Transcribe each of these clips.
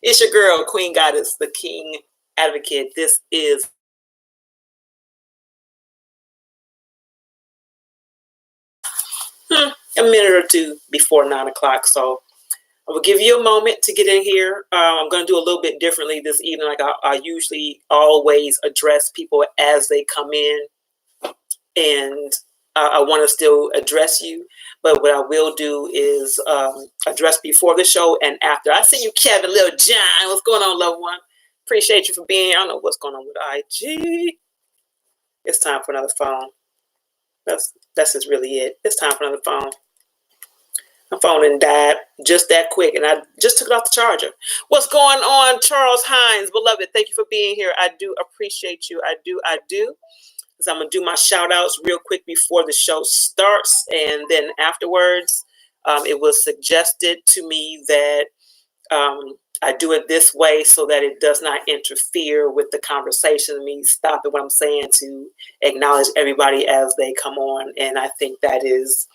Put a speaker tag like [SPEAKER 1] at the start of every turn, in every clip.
[SPEAKER 1] It's your girl, Queen Goddess, the King Advocate. This is a minute or two before 9 o'clock. So I will give you a moment to get in here. I'm going to do a little bit differently this evening. Like I usually always address people as they come in. And I want to still address you. But what I will do is address before the show and after. I see you, Kevin, Little John. What's going on, loved one? Appreciate you for being here. I don't know what's going on with IG. It's time for another phone. That's just really it. It's time for another phone. My phone didn't died just that quick, and I just took it off the charger. What's going on, Charles Hines? Beloved, thank you for being here. I do appreciate you. I do. So I'm going to do my shout outs real quick before the show starts. And then afterwards, it was suggested to me that I do it this way so that it does not interfere with the conversation, me stopping what I'm saying to acknowledge everybody as they come on. And I think that is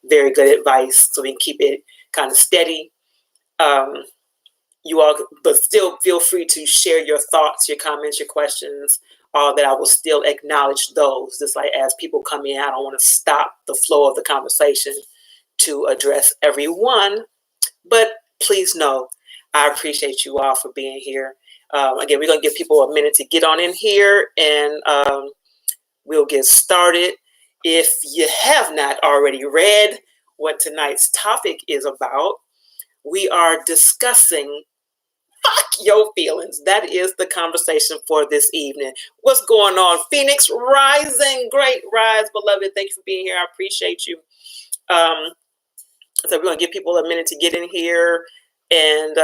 [SPEAKER 1] very good advice, so we can keep it kind of steady. You all, but still feel free to share your thoughts, your comments, your questions. That I will still acknowledge those. Just like as people come in, I don't want to stop the flow of the conversation to address everyone. But please know, I appreciate you all for being here. Again, we're going to give people a minute to get on in here, and we'll get started. If you have not already read what tonight's topic is about, we are discussing fuck your feelings. That is the conversation for this evening. What's going on, Phoenix Rising? Great rise, beloved. Thank you for being here. I appreciate you. So we're going to give people a minute to get in here, and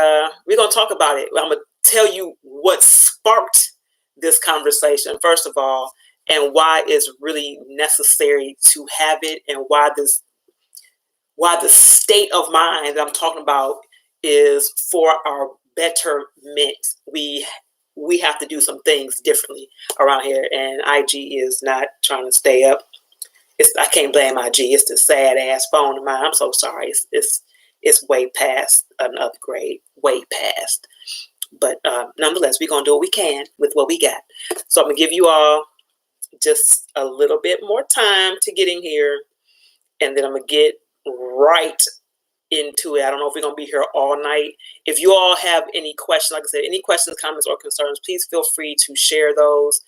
[SPEAKER 1] we're going to talk about it. I'm going to tell you what sparked this conversation, first of all, and why it's really necessary to have it, and why the state of mind that I'm talking about is for our betterment. We have to do some things differently around here, and IG is not trying to stay up. I can't blame IG. It's the sad ass phone of mine. I'm so sorry. It's way past an upgrade, way past. But nonetheless, we're gonna do what we can with what we got. So I'm gonna give you all just a little bit more time to get in here, and then I'm gonna get right into it. I don't know if we're going to be here all night. If you all have any questions, like I said, any questions, comments, or concerns, please feel free to share those.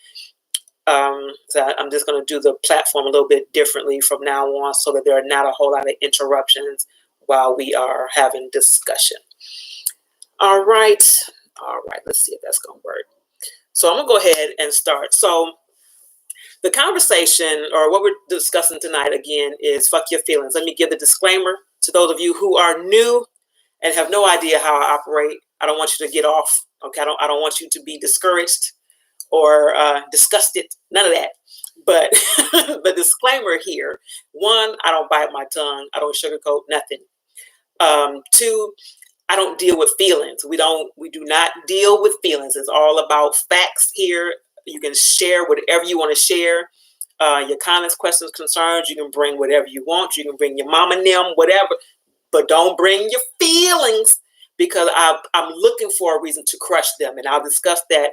[SPEAKER 1] So I'm just going to do the platform a little bit differently from now on, so that there are not a whole lot of interruptions while we are having discussion. All right. Let's see if that's going to work. So I'm going to go ahead and start. So the conversation, or what we're discussing tonight, again, is fuck your feelings. Let me give the disclaimer to those of you who are new and have no idea how I operate. I don't want you to get off. Okay, I don't want you to be discouraged or disgusted. None of that. But the disclaimer here: one, I don't bite my tongue. I don't sugarcoat nothing. Two, I don't deal with feelings. We do not deal with feelings. It's all about facts here. You can share whatever you want to share. Your comments, questions, concerns. You can bring whatever you want. You can bring your mama and them, whatever. But don't bring your feelings, because I'm looking for a reason to crush them. And I'll discuss that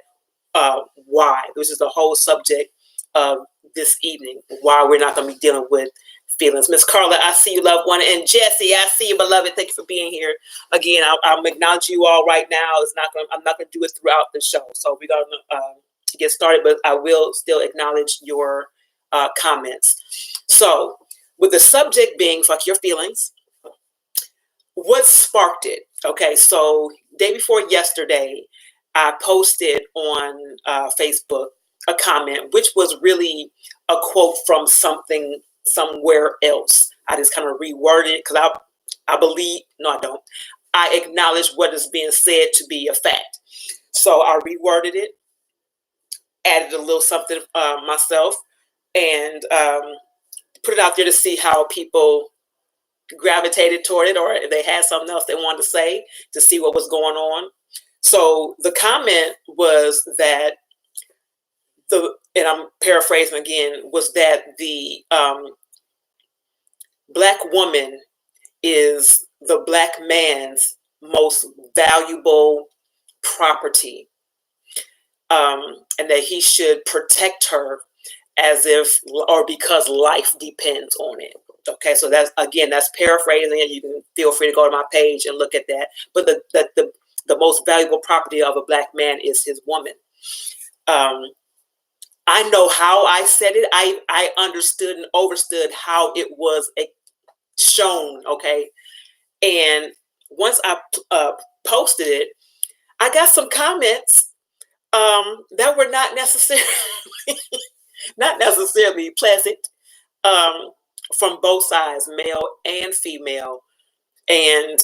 [SPEAKER 1] why. This is the whole subject of this evening. Why we're not going to be dealing with feelings. Miss Carla, I see you, loved one. And Jesse, I see you, beloved. Thank you for being here. Again, I'm acknowledging you all right now. I'm not going to do it throughout the show. So we're going to get started, but I will still acknowledge your comments. So with the subject being fuck your feelings, what sparked it? Okay, so day before yesterday, I posted on Facebook a comment, which was really a quote from something somewhere else. I just kind of reworded it because I believe, no, I don't. I acknowledge what is being said to be a fact. So I reworded it, added a little something myself, and put it out there to see how people gravitated toward it, or if they had something else they wanted to say, to see what was going on. So the comment was that and I'm paraphrasing again, was that the Black woman is the Black man's most valuable property, and that he should protect her as if, or because life depends on it. Okay, so that's, again, that's paraphrasing, and you can feel free to go to my page and look at that. But the most valuable property of a Black man is his woman. I know how I said it. I understood and overstood how it was shown. Okay, and once I posted it, I got some comments that were not necessarily pleasant, from both sides, male and female, and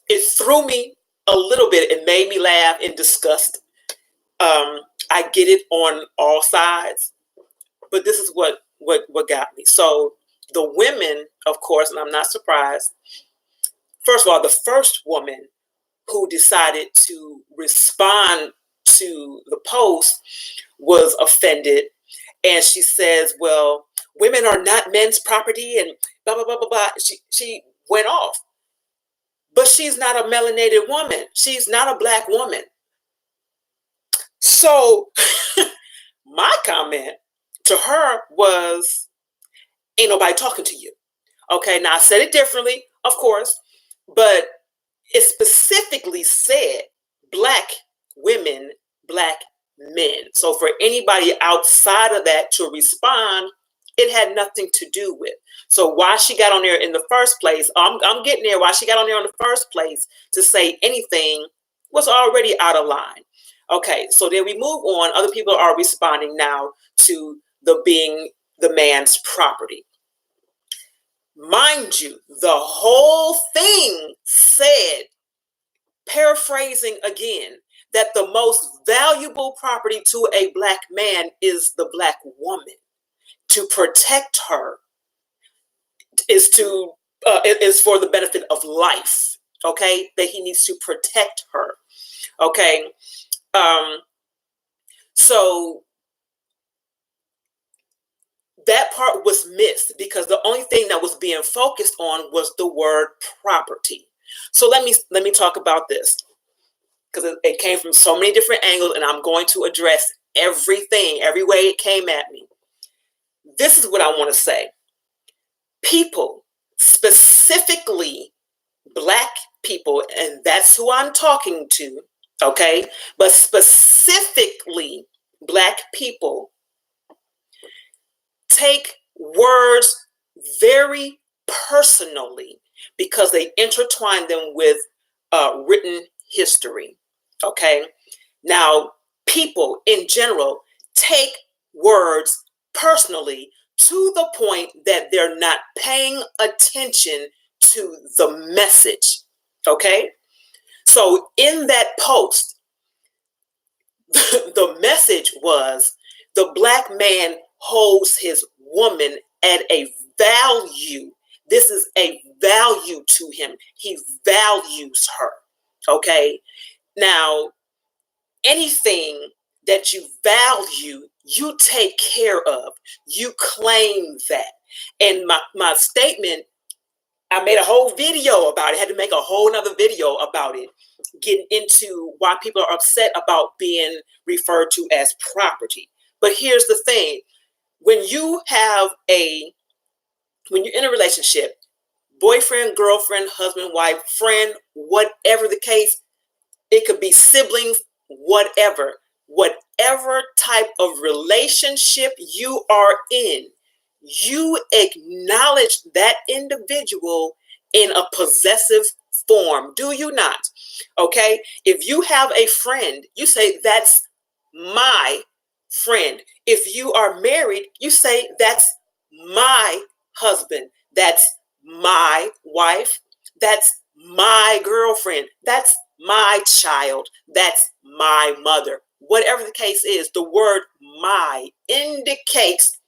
[SPEAKER 1] it threw me a little bit. It made me laugh in disgust. I get it on all sides, but this is what got me. So the women, of course, and I'm not surprised. First of all, the first woman who decided to respond to the post was offended, and she says, well, women are not men's property, and blah, blah, blah, blah, blah. She went off. But she's not a melanated woman. She's not a Black woman. So my comment to her was, ain't nobody talking to you. Okay, now I said it differently, of course, but it specifically said Black women, Black men. So for anybody outside of that to respond, it had nothing to do with. So why she got on there in the first place, I'm getting there, why she got on there in the first place to say anything was already out of line. Okay, so then we move on. Other people are responding now to the being the man's property. Mind you, the whole thing said, paraphrasing again, that the most valuable property to a Black man is the Black woman. To protect her is for the benefit of life. Okay, that he needs to protect her. Okay, so that part was missed because the only thing that was being focused on was the word property. So let me talk about this, because it came from so many different angles, and I'm going to address everything, every way it came at me. This is what I want to say. People, specifically Black people, and that's who I'm talking to, okay? But specifically Black people take words very personally because they intertwine them with written history, okay? Now, people in general take words personally to the point that they're not paying attention to the message, okay? So in that post, the message was the Black man holds his woman at a value. This is a value to him. He values her, okay? Now, anything that you value, you take care of. You claim that. And my statement, I made a whole video about it. I had to make a whole nother video about it, getting into why people are upset about being referred to as property. But here's the thing. When you're in a relationship, boyfriend, girlfriend, husband, wife, friend, whatever the case, it could be siblings, whatever type of relationship you are in, you acknowledge that individual in a possessive form, do you not? Okay, if you have a friend, you say, that's my friend. If you are married, you say, that's my husband, that's my wife, that's my girlfriend, that's my child, that's my mother. Whatever the case is, the word my indicates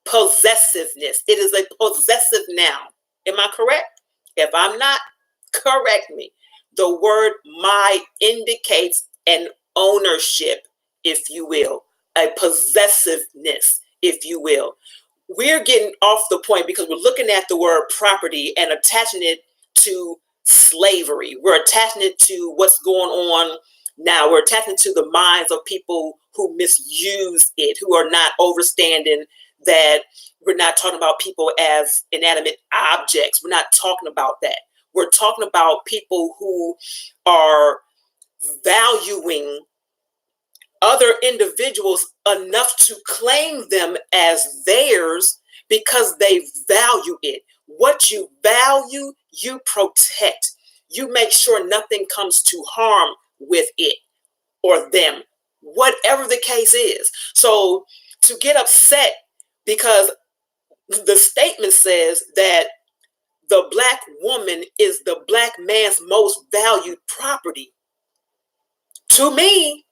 [SPEAKER 1] possessiveness. It is a possessive noun. Am I correct? If I'm not, correct me. The word my indicates an ownership, if you will, a possessiveness, if you will. We're getting off the point because we're looking at the word property and attaching it to slavery. We're attaching it to what's going on now. We're attaching it to the minds of people who misuse it, who are not understanding that we're not talking about people as inanimate objects. We're not talking about that. We're talking about people who are valuing other individuals enough to claim them as theirs because they value it. What you value, you protect. You make sure nothing comes to harm with it or them, whatever the case is. So to get upset because the statement says that the Black woman is the Black man's most valued property, to me,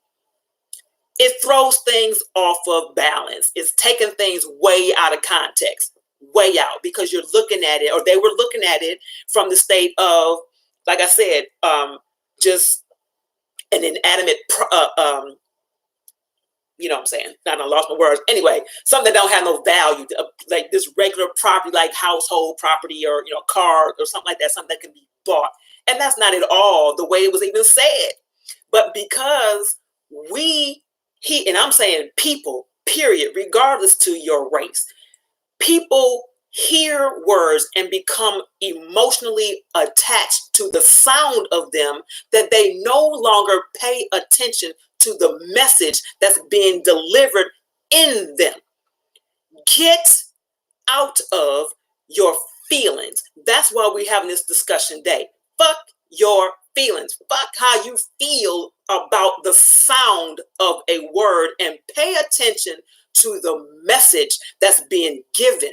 [SPEAKER 1] it throws things off of balance. It's taking things way out of context, way out, because you're looking at it, or they were looking at it from the state of, like I said, just an inanimate, you know what I'm saying? I lost my words. Anyway, something that don't have no value, like this regular property, like household property or, car or something like that, something that can be bought. And that's not at all the way it was even said. But because and I'm saying people, period, regardless to your race, people hear words and become emotionally attached to the sound of them that they no longer pay attention to the message that's being delivered in them. Get out of your feelings. That's why we're having this discussion today. Fuck your feelings. Fuck how you feel about the sound of a word and pay attention to the message that's being given.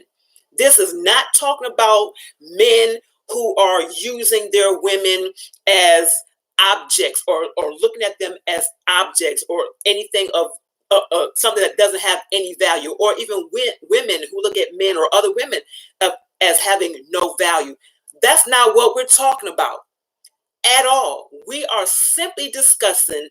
[SPEAKER 1] This is not talking about men who are using their women as objects or looking at them as objects or anything of something that doesn't have any value, or even women who look at men or other women as having no value. That's not what we're talking about at all. We are simply discussing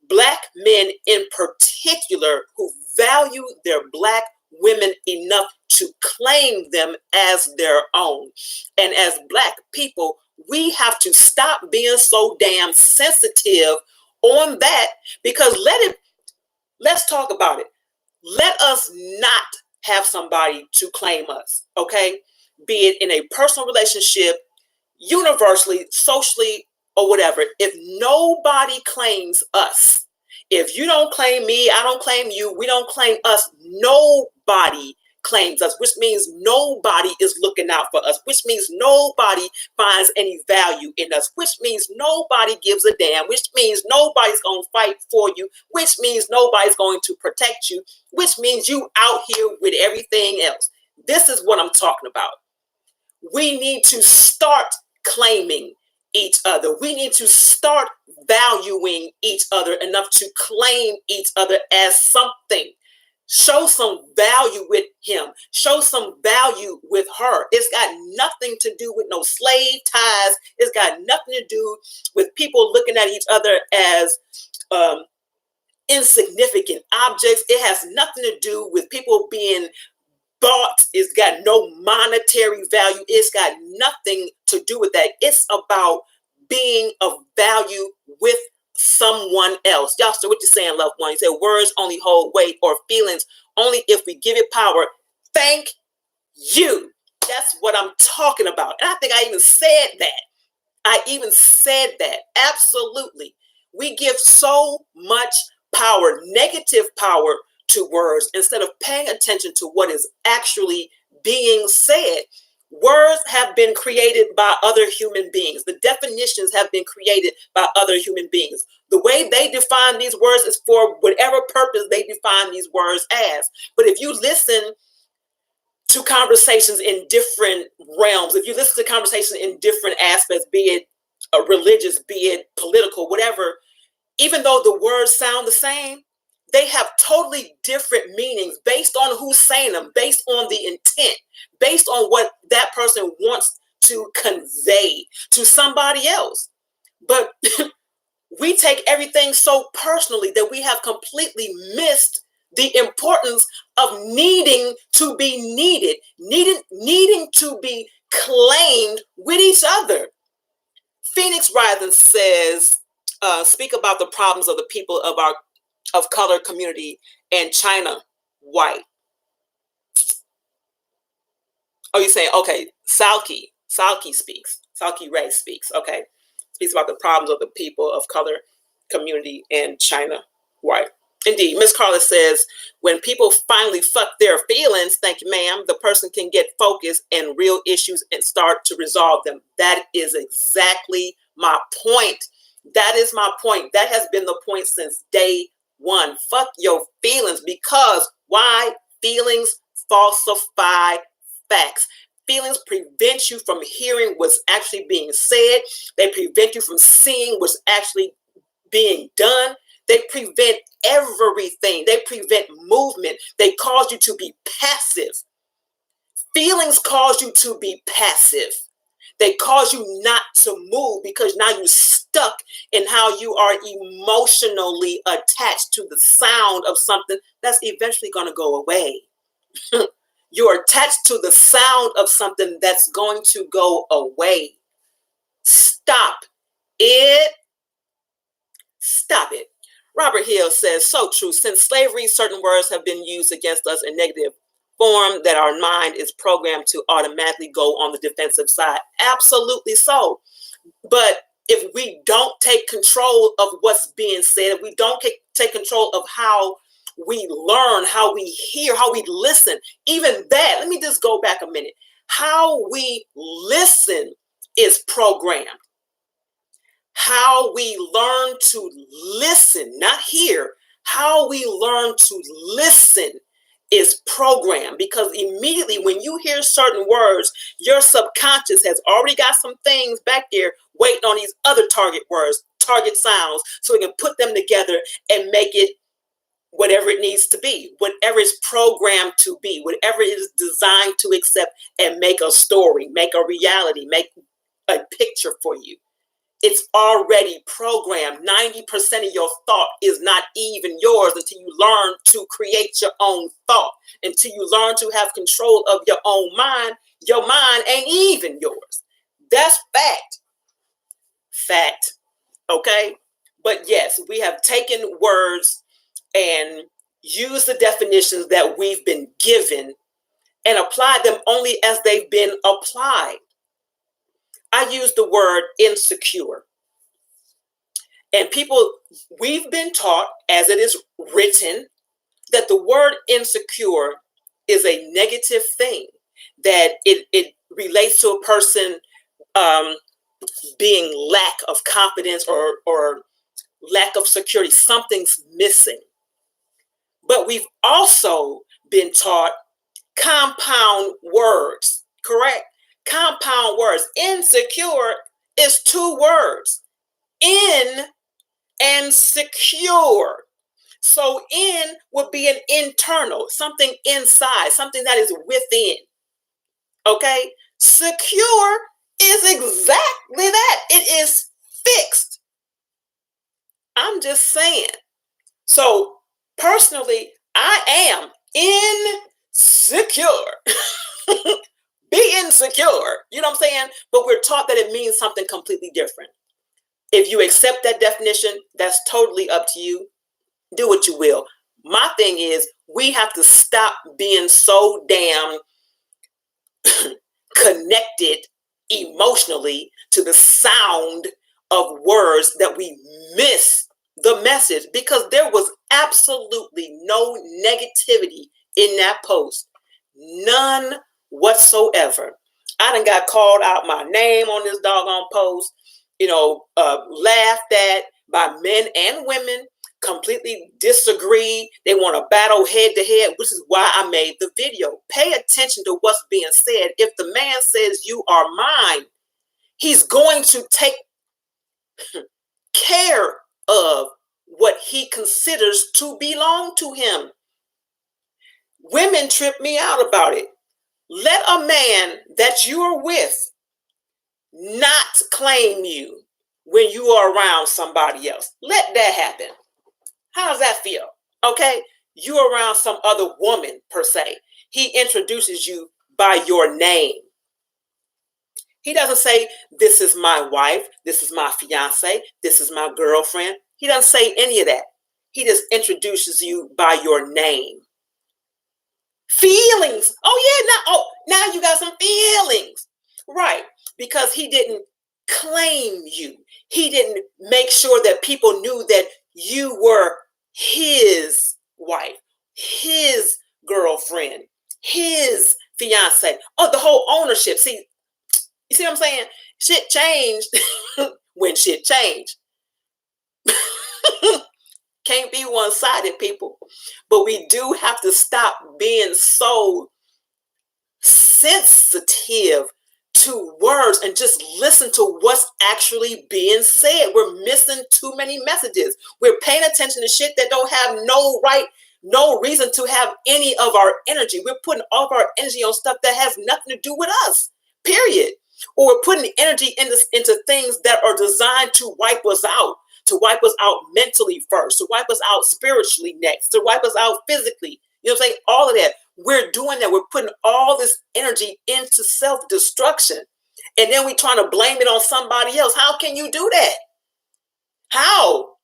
[SPEAKER 1] Black men in particular who value their Black women enough to claim them as their own. And as Black people, we have to stop being so damn sensitive on that, because let's talk about it. Let us not have somebody to claim us, okay? Be it in a personal relationship, universally, socially, or whatever. If nobody claims us, if you don't claim me, I don't claim you, we don't claim us, nobody claims us, which means nobody is looking out for us, which means nobody finds any value in us, which means nobody gives a damn, which means nobody's going to fight for you, which means nobody's going to protect you, which means you out here with everything else. This is what I'm talking about. We need to start claiming each other. We need to start valuing each other enough to claim each other as something. Show some value with him. Show some value with her. It's got nothing to do with no slave ties. It's got nothing to do with people looking at each other as insignificant objects. It has nothing to do with people being bought. It's got no monetary value. It's got nothing to do with that. It's about being of value with someone else. Y'all, so what you saying, loved one? You said words only hold weight, or feelings only if we give it power. Thank you. That's what I'm talking about. And I think I even said that. Absolutely. We give so much power, negative power, to words instead of paying attention to what is actually being said. Words have been created by other human beings. The definitions have been created by other human beings. The way they define these words is for whatever purpose they define these words as. But if you listen to conversations in different realms, if you listen to conversations in different aspects, be it religious, be it political, whatever, even though the words sound the same, they have totally different meanings based on who's saying them, based on the intent, based on what that person wants to convey to somebody else. But we take everything so personally that we have completely missed the importance of needing to be needed, needing to be claimed with each other. Phoenix Rising says, speak about the problems of the people of color community and China white. Oh, you're saying, okay, Salki speaks. Salki Ray speaks. Okay. Speaks about the problems of the people of color community and China white. Indeed, Miss Carla says, when people finally fuck their feelings, thank you, ma'am, the person can get focused and real issues and start to resolve them. That is exactly my point. That is my point. That has been the point since day one. Fuck your feelings, because why? Feelings falsify facts. Feelings prevent you from hearing what's actually being said. They prevent you from seeing what's actually being done. They prevent everything. They prevent movement. They cause you to be passive. Feelings cause you to be passive. They cause you not to move because now you're stuck in how you are emotionally attached to the sound of something that's eventually going to go away. You're attached to the sound of something that's going to go away. Stop it. Stop it. Robert Hill says, so true. Since slavery, certain words have been used against us in negative form that our mind is programmed to automatically go on the defensive side. Absolutely so. But if we don't take control of what's being said, if we don't take control of how we learn, how we hear, how we listen, even that, let me just go back a minute. How we listen is programmed. How we learn to listen, not hear, how we learn to listen is programmed, because immediately when you hear certain words, your subconscious has already got some things back there waiting on these other target words, target sounds, so we can put them together and make it whatever it needs to be, whatever it's programmed to be, whatever it is designed to accept and make a story, make a reality, make a picture for you. It's already programmed. 90% of your thought is not even yours until you learn to create your own thought. Until you learn to have control of your own mind, your mind ain't even yours. That's fact. Fact. Okay? But yes, we have taken words and used the definitions that we've been given and applied them only as they've been applied. I use the word insecure. And people, we've been taught, as it is written, that the word insecure is a negative thing, that it relates to a person being lack of confidence or lack of security. Something's missing. But we've also been taught compound words, correct? Compound words. Insecure is two words. In and secure. So in would be an internal, something inside, something that is within. Okay? Secure is exactly that. It is fixed. I'm just saying. So personally, I am insecure. Be insecure. You know what I'm saying? But we're taught that it means something completely different. If you accept that definition, that's totally up to you. Do what you will. My thing is, we have to stop being so damn connected emotionally to the sound of words that we miss the message, because there was absolutely no negativity in that post. None whatsoever. I done got called out my name on this doggone post, laughed at by men and women, completely disagree. They want to battle head to head, which is why I made the video. Pay attention to what's being said. If the man says you are mine, he's going to take care of what he considers to belong to him. Women trip me out about it. Let a man that you are with not claim you when you are around somebody else. Let that happen. How does that feel? Okay, you're around some other woman per se. He introduces you by your name. He doesn't say, this is my wife, this is my fiance, this is my girlfriend. He doesn't say any of that. He just introduces you by your name. Feelings. Now you got some feelings. Right. Because he didn't claim you. He didn't make sure that people knew that you were his wife, his girlfriend, his fiance. Oh, the whole ownership. See, you see what I'm saying? Shit changed when shit changed. Can't be one-sided, people. But we do have to stop being so sensitive to words and just listen to what's actually being said. We're missing too many messages. We're paying attention to shit that don't have no reason to have any of our energy. We're putting all of our energy on stuff that has nothing to do with us, period. Or we're putting energy into things that are designed to wipe us out mentally first, to wipe us out spiritually next, to wipe us out physically. You know what I'm saying? All of that. We're doing that. We're putting all this energy into self-destruction. And then we're trying to blame it on somebody else. How can you do that? How?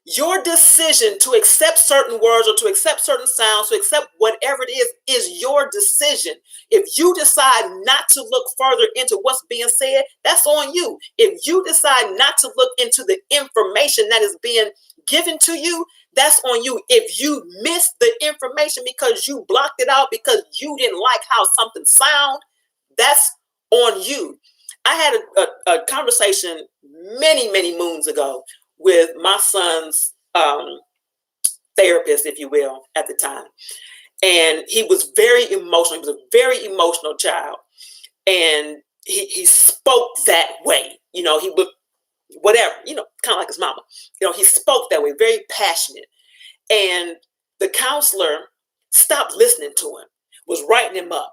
[SPEAKER 1] Your decision to accept certain words or to accept certain sounds, to accept whatever it is your decision. If you decide not to look further into what's being said, that's on you. If you decide not to look into the information that is being given to you, that's on you. If you miss the information because you blocked it out because you didn't like how something sound, that's on you. I had a conversation many moons ago with my son's therapist, if you will, at the time. And he was very emotional. He was a very emotional child. And he spoke that way. You know, he would, whatever, you know, kind of like his mama. You know, he spoke that way, very passionate. And the counselor stopped listening to him, was writing him up.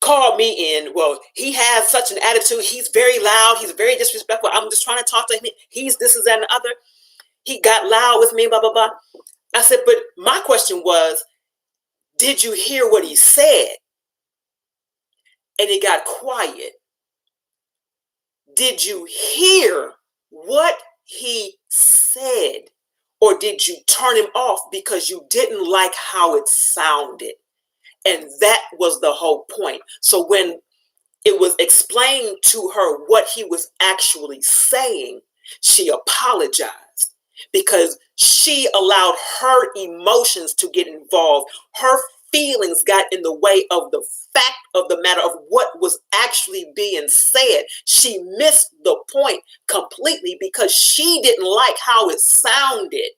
[SPEAKER 1] Called me in. Well, he has such an attitude. He's very loud. He's very disrespectful. I'm just trying to talk to him. He's this, is that, and the other. He got loud with me, blah, blah, blah. I said, but my question was, did you hear what he said? And he got quiet. Did you hear what he said? Or did you turn him off because you didn't like how it sounded? And that was the whole point. So when it was explained to her what he was actually saying, she apologized because she allowed her emotions to get involved. Her feelings got in the way of the fact of the matter of what was actually being said. She missed the point completely because she didn't like how it sounded.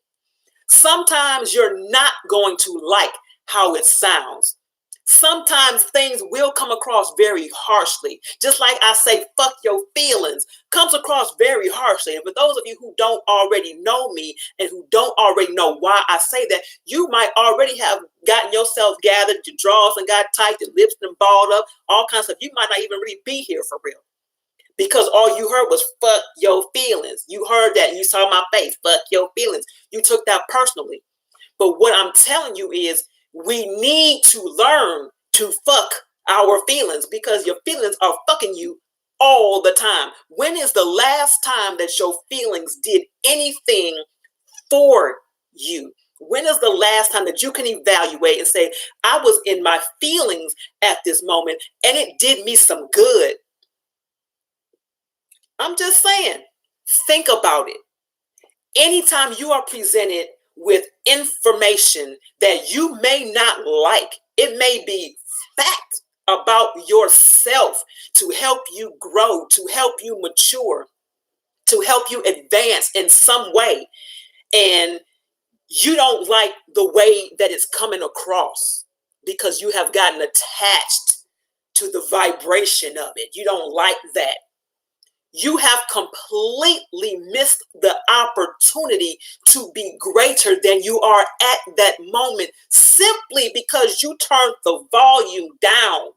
[SPEAKER 1] Sometimes you're not going to like how it sounds. Sometimes things will come across very harshly. Just like I say, fuck your feelings, comes across very harshly. And for those of you who don't already know me and who don't already know why I say that, you might already have gotten yourself gathered, your drawers and got tight, your lips and balled up, all kinds of stuff. You might not even really be here for real. Because all you heard was fuck your feelings. You heard that. You saw my face. Fuck your feelings. You took that personally. But what I'm telling you is we need to learn to fuck our feelings because your feelings are fucking you all the time. When is the last time that your feelings did anything for you? When is the last time that you can evaluate and say, I was in my feelings at this moment and it did me some good? I'm just saying, think about it. Anytime you are presented with information that you may not like, it may be fact about yourself to help you grow, to help you mature, to help you advance in some way, and you don't like the way that it's coming across because you have gotten attached to the vibration of it. You don't like that. You have completely missed the opportunity to be greater than you are at that moment simply because you turned the volume down.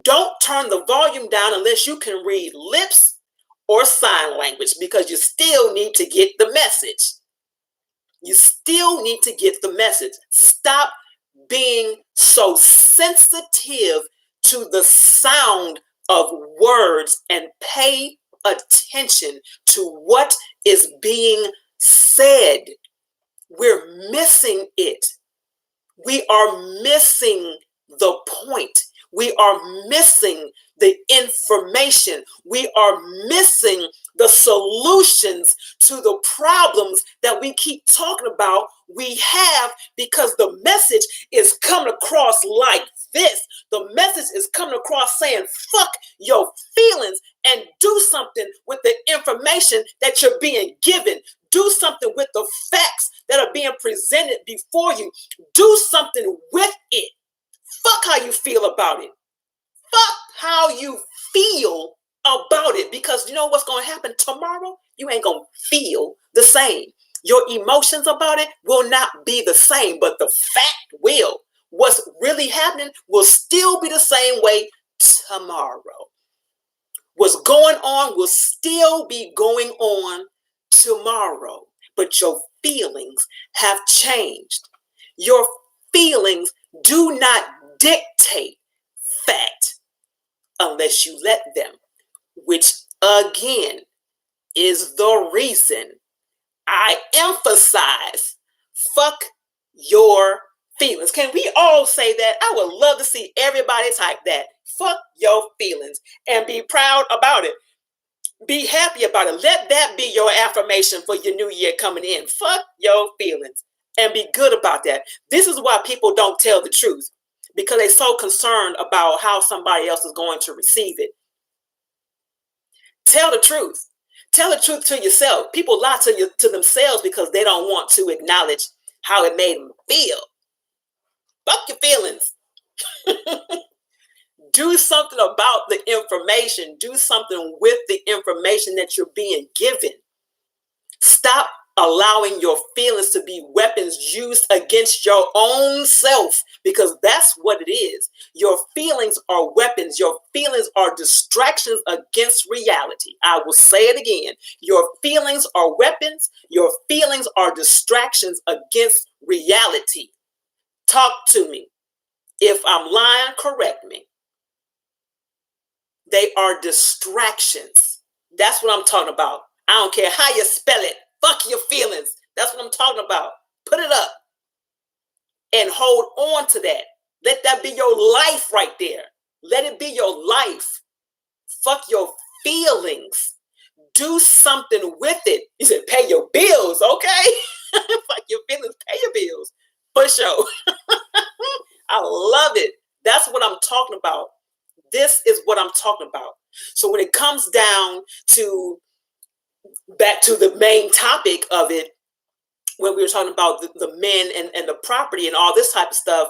[SPEAKER 1] Don't turn the volume down unless you can read lips or sign language because you still need to get the message. You still need to get the message. Stop being so sensitive to the sound of words and pay attention to what is being said. We're missing it. We are missing the point. We are missing the information. We are missing the solutions to the problems that we keep talking about we have, because the message is coming across like this. The message is coming across saying, fuck your feelings and do something with the information that you're being given. Do something with the facts that are being presented before you. Do something with it. Fuck how you feel about it. Fuck how you feel about it, because you know what's going to happen tomorrow? You ain't going to feel the same. Your emotions about it will not be the same, but the fact will. What's really happening will still be the same way tomorrow. What's going on will still be going on tomorrow, but your feelings have changed. Your feelings do not dictate fact unless you let them, which again is the reason I emphasize fuck your feelings. Can we all say that? I would love to see everybody type that. Fuck your feelings and be proud about it. Be happy about it. Let that be your affirmation for your new year coming in. Fuck your feelings and be good about that. This is why people don't tell the truth, because they're so concerned about how somebody else is going to receive it. Tell the truth. Tell the truth to yourself. People lie to themselves because they don't want to acknowledge how it made them feel. Fuck your feelings. Do something about the information. Do something with the information that you're being given. Stop allowing your feelings to be weapons used against your own self, because that's what it is. Your feelings are weapons. Your feelings are distractions against reality. I will say it again. Your feelings are weapons. Your feelings are distractions against reality. Talk to me. If I'm lying, correct me. They are distractions. That's what I'm talking about. I don't care how you spell it. Fuck your feelings. That's what I'm talking about. Put it up and hold on to that. Let that be your life right there. Let it be your life. Fuck your feelings. Do something with it. You said pay your bills, okay? Fuck your feelings, pay your bills. For sure. I love it. That's what I'm talking about. This is what I'm talking about. So when it comes down to back to the main topic of it, when we were talking about the men and the property and all this type of stuff,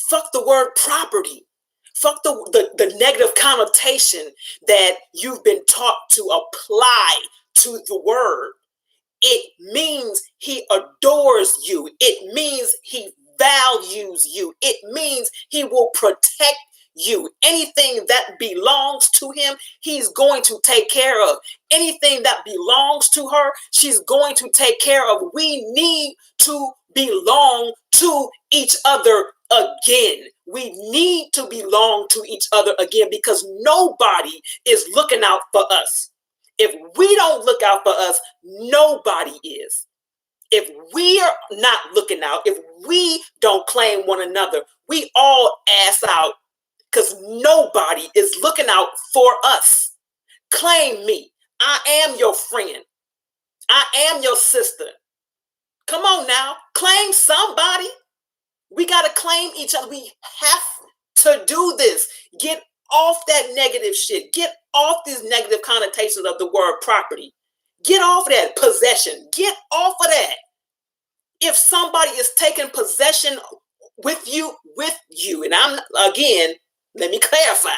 [SPEAKER 1] fuck the word property. Fuck the negative connotation that you've been taught to apply to the word. It means he adores you. It means he values you. It means he will protect you. Anything that belongs to him, he's going to take care of. Anything that belongs to her, she's going to take care of. We need to belong to each other again. We need to belong to each other again, because nobody is looking out for us. If we don't look out for us, nobody is. If we are not looking out, if we don't claim one another, we all ass out, because nobody is looking out for us. Claim me. I am your friend. I am your sister. Come on now. Claim somebody. We got to claim each other. We have to do this. Get off that negative shit. Get off these negative connotations of the word property. Get off of that possession. Get off of that. If somebody is taking possession with you, and I'm, again, let me clarify,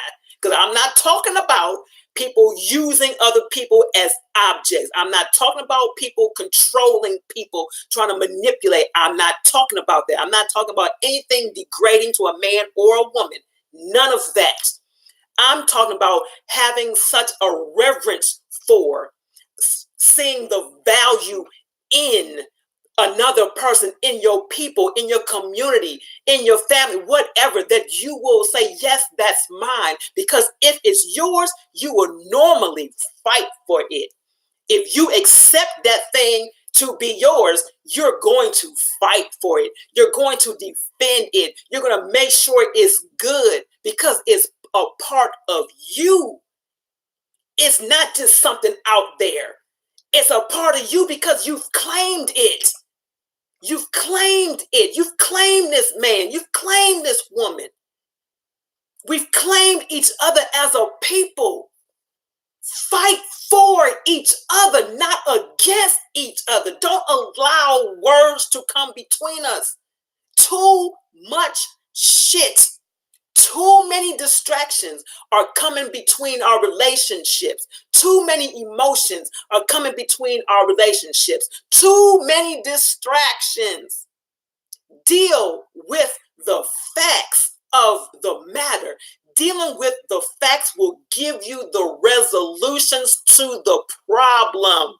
[SPEAKER 1] because I'm not talking about people using other people as objects. I'm not talking about people controlling people, trying to manipulate. I'm not talking about that. I'm not talking about anything degrading to a man or a woman. None of that. I'm talking about having such a reverence for, seeing the value in another person in your people, in your community, in your family, whatever, that you will say, yes, that's mine. Because if it's yours, you will normally fight for it. If you accept that thing to be yours, you're going to fight for it. You're going to defend it. You're going to make sure it's good because it's a part of you. It's not just something out there. It's a part of you because you've claimed it. You've claimed it. You've claimed this man. You've claimed this woman. We've claimed each other as a people. Fight for each other, not against each other. Don't allow words to come between us. Too much shit. Too many distractions are coming between our relationships. Too many emotions are coming between our relationships. Too many distractions. Deal with the facts of the matter. Dealing with the facts will give you the resolutions to the problem.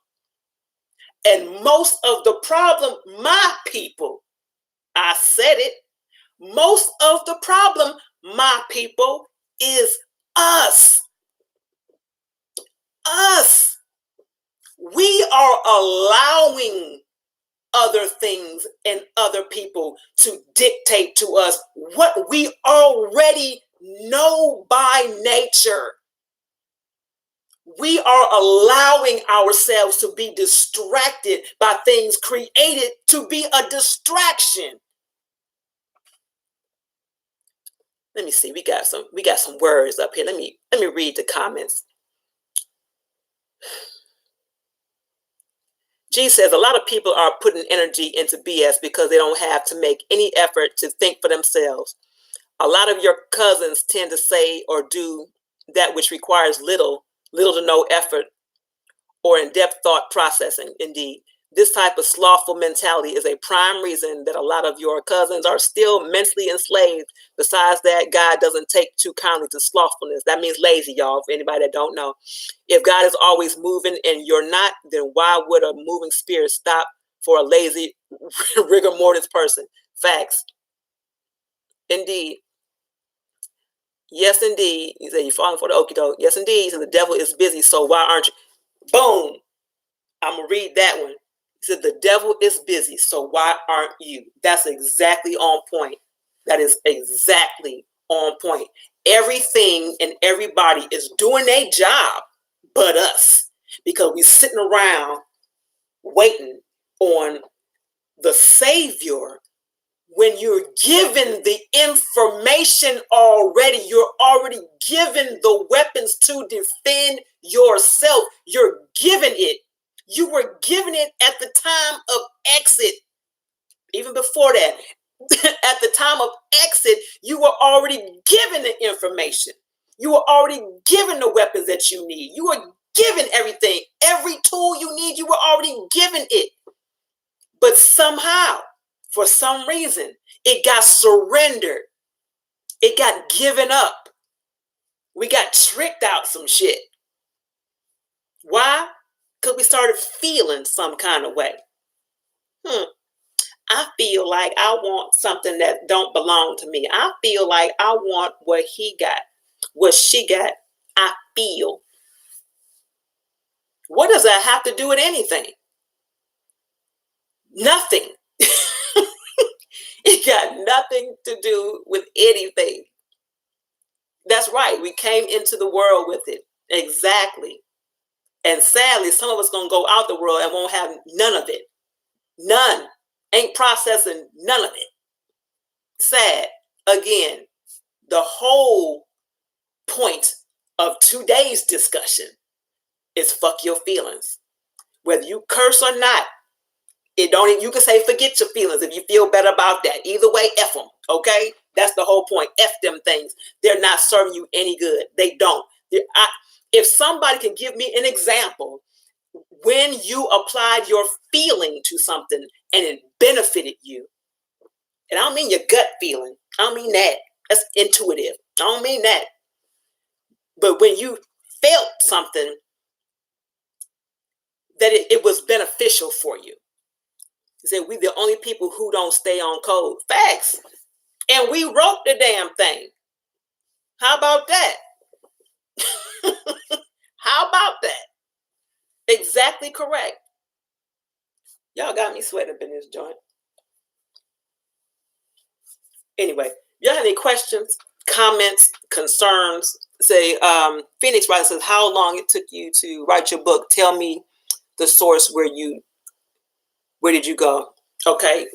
[SPEAKER 1] And most of the problem, my people, I said it, most of the problem, my people, is us. Us. We are allowing other things and other people to dictate to us what we already know by nature. We are allowing ourselves to be distracted by things created to be a distraction. Let me see. We got some words up here. Let me read the comments. G says a lot of people are putting energy into BS because they don't have to make any effort to think for themselves. A lot of your cousins tend to say or do that which requires little to no effort or in-depth thought processing. Indeed, this type of slothful mentality is a prime reason that a lot of your cousins are still mentally enslaved. Besides that, God doesn't take too kindly to slothfulness. That means lazy, y'all, for anybody that don't know. If God is always moving and you're not, then why would a moving spirit stop for a lazy rigor mortis person? Facts. Indeed. Yes, indeed. He said, you're falling for the okie doke. Yes, indeed. He said, the devil is busy, so why aren't you? Boom. I'm going to read that one. He said, the devil is busy, so why aren't you? That's exactly on point. That is exactly on point. Everything and everybody is doing their job but us, because we're sitting around waiting on the Savior. When you're given the information already, you're already given the weapons to defend yourself. You're given it. You were given it at the time of exit. Even before that, at the time of exit, you were already given the information. You were already given the weapons that you need. You were given everything. Every tool you need, you were already given it. But somehow, for some reason, it got surrendered. It got given up. We got tricked out some shit. Why? Because we started feeling some kind of way. I feel like I want something that don't belong to me. I feel like I want what he got, what she got. I feel. What does that have to do with anything? Nothing. It got nothing to do with anything. That's right. We came into the world with it. Exactly. And sadly, some of us going to go out the world and won't have none of it. None. Ain't processing none of it. Sad. Again, the whole point of today's discussion is fuck your feelings. Whether you curse or not, you can say forget your feelings if you feel better about that. Either way, F them, okay? That's the whole point. F them things. They're not serving you any good. They don't. If somebody can give me an example when you applied your feeling to something and it benefited you, and I don't mean your gut feeling. I don't mean that. That's intuitive. I don't mean that. But when you felt something that it was beneficial for you, He said, we the only people who don't stay on code. Facts. And we wrote the damn thing. How about that? How about that? Exactly correct. Y'all got me sweating up in this joint. Anyway, y'all have any questions, comments, concerns? Say, Phoenix Writer says, how long it took you to write your book? Tell me the source where did you go? Okay.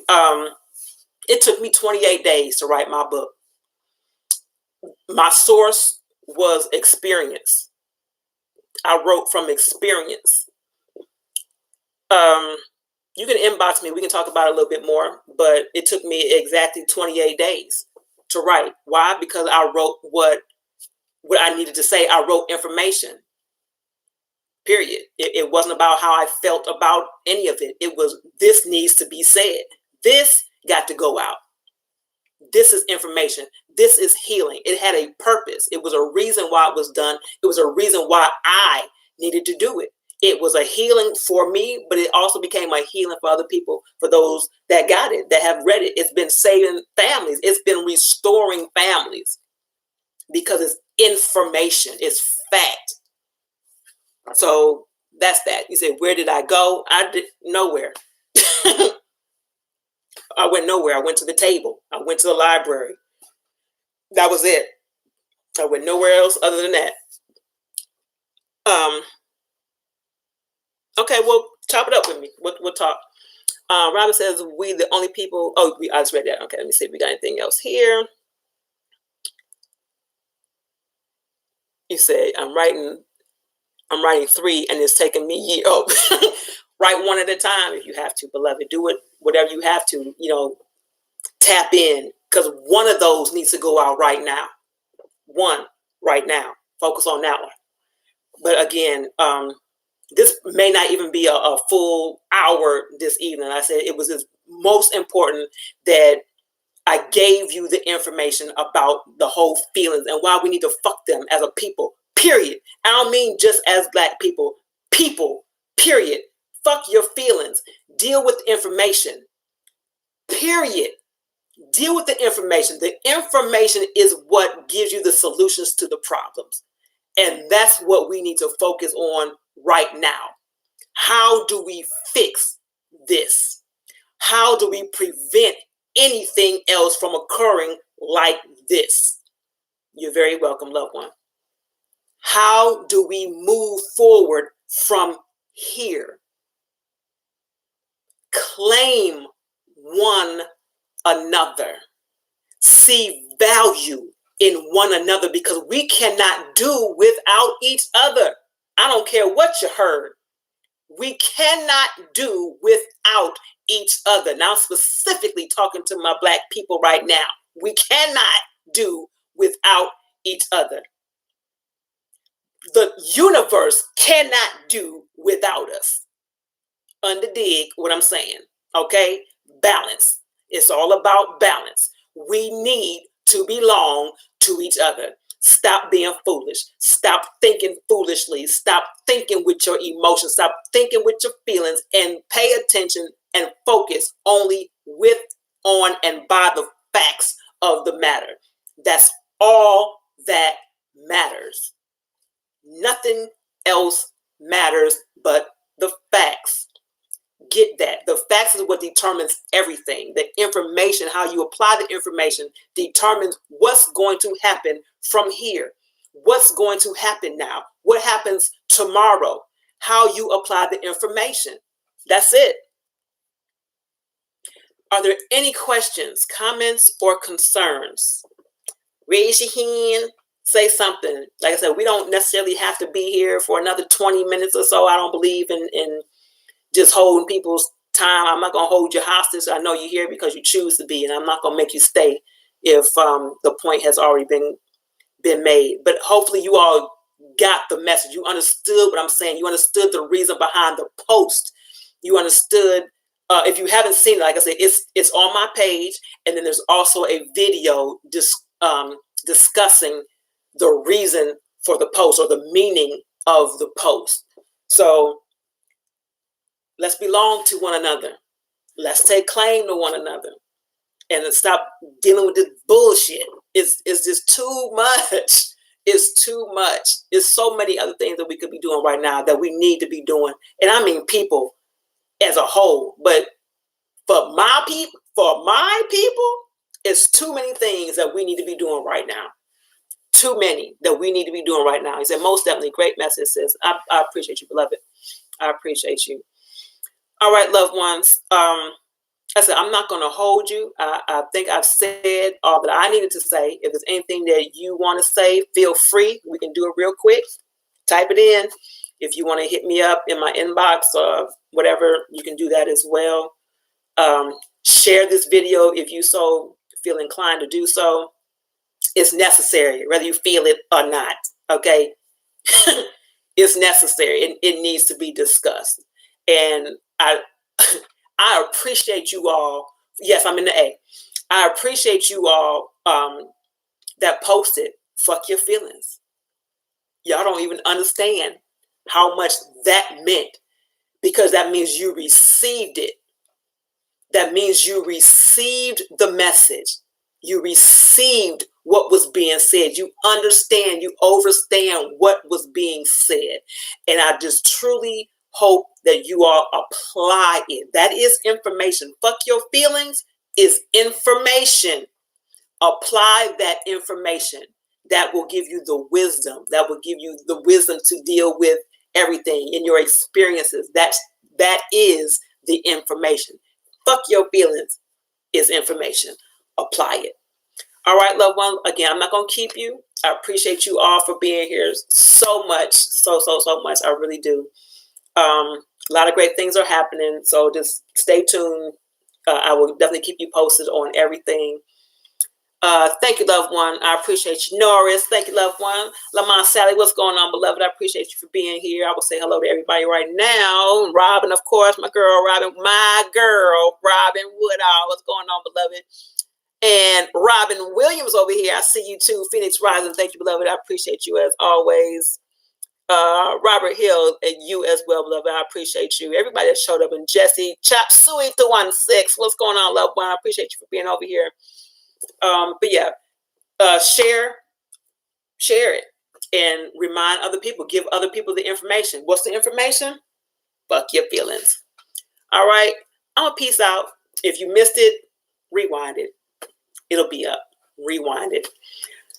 [SPEAKER 1] It took me 28 days to write my book. My source was experience. I wrote from experience. You can inbox me. We can talk about it a little bit more, but it took me exactly 28 days to write. Why? Because I wrote what I needed to say. I wrote information, period. It wasn't about how I felt about any of it. It was, this needs to be said. This got to go out. This is information. This is healing. It had a purpose. It was a reason why it was done. It was a reason why I needed to do it. It was a healing for me, but it also became a healing for other people, for those that got it, that have read it. It's been saving families. It's been restoring families because it's information. It's fact. So that's that. You said, where did I go? I did nowhere. I went nowhere. I went to the table. I went to the library. That was it. I went nowhere else other than that. Okay, well, chop it up with me. We'll talk. Robin says, we the only people. Oh, I just read that. Okay, let me see if we got anything else here. You say, I'm writing 3 and it's taking me years. Oh, write one at a time if you have to, beloved. Do it, whatever you have to, tap in, because one of those needs to go out right now. One right now. Focus on that one. But again, this may not even be a full hour this evening. I said it was most important that I gave you the information about the whole feelings and why we need to fuck them as a people, period. I don't mean just as Black people, period. Fuck your feelings. Deal with the information, period. Deal with the information. The information is what gives you the solutions to the problems. And that's what we need to focus on right now. How do we fix this? How do we prevent anything else from occurring like this? You're very welcome, loved one. How do we move forward from here? Claim one another. See value in one another, because we cannot do without each other. I don't care what you heard. We cannot do without each other. Now, specifically talking to my Black people right now, we cannot do without each other. The universe cannot do without us. Underdig what I'm saying, okay? Balance. It's all about balance. We need to belong to each other. Stop being foolish. Stop thinking foolishly. Stop thinking with your emotions. Stop thinking with your feelings, and pay attention and focus only with, on, and by the facts of the matter. That's all that matters. Nothing else matters but the facts. Get that. The facts is what determines everything. The information, how you apply the information, determines what's going to happen from here. What's going to happen now? What happens tomorrow? How you apply the information. That's it. Are there any questions, comments, or concerns? Raise your hand. Say something. Like I said, we don't necessarily have to be here for another 20 minutes or so. I don't believe in just holding people's time. I'm not going to hold you hostage. I know you're here because you choose to be, and I'm not going to make you stay if the point has already been made. But hopefully you all got the message. You understood what I'm saying. You understood the reason behind the post. You understood. If you haven't seen it, like I said, it's on my page, and then there's also a video discussing the reason for the post, or the meaning of the post. So let's belong to one another. Let's take claim to one another and stop dealing with this bullshit. It's just too much. It's too much. It's so many other things that we could be doing right now that we need to be doing. And I mean people as a whole. But for my people, it's too many things that we need to be doing right now. Too many that we need to be doing right now. He said, most definitely, great message, sis. I appreciate you, beloved. I appreciate you. All right, loved ones. I said, I'm not going to hold you. I think I've said all that I needed to say. If there's anything that you want to say, feel free. We can do it real quick. Type it in. If you want to hit me up in my inbox or whatever, you can do that as well. Share this video if you so feel inclined to do so. It's necessary, whether you feel it or not. Okay? It's necessary. It needs to be discussed. And I appreciate you all. Yes, I'm in the A. I appreciate you all that posted fuck your feelings. Y'all don't even understand how much that meant, because that means you received it. That means you received the message. You received what was being said. You understand, you understand what was being said. And I just truly hope that you all apply it. That is information. Fuck your feelings is information. Apply that information. That will give you the wisdom. That will give you the wisdom to deal with everything in your experiences. That is the information. Fuck your feelings is information. Apply it. All right, loved one. Again, I'm not going to keep you. I appreciate you all for being here so much. So much. I really do. A lot of great things are happening. So just stay tuned. I will definitely keep you posted on everything. Thank you, loved one. I appreciate you. Norris, thank you, loved one. Lamont Sally, what's going on, beloved? I appreciate you for being here. I will say hello to everybody right now. Robin, of course, my girl, Robin Woodall. What's going on, beloved? And Robin Williams over here. I see you too. Phoenix Rising. Thank you, beloved. I appreciate you as always. Robert Hill and you as well, beloved. I appreciate you. Everybody that showed up. And Jesse Chop Suey 216. What's going on, loved one? I appreciate you for being over here. But yeah, share it and remind other people, give other people the information. What's the information? Fuck your feelings. All right. I'm gonna peace out. If you missed it, rewind it. It'll be up. Rewind it.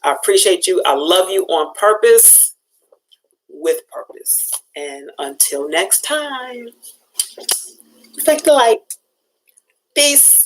[SPEAKER 1] I appreciate you. I love you on purpose, with purpose. And until next time, reflect the light. Peace.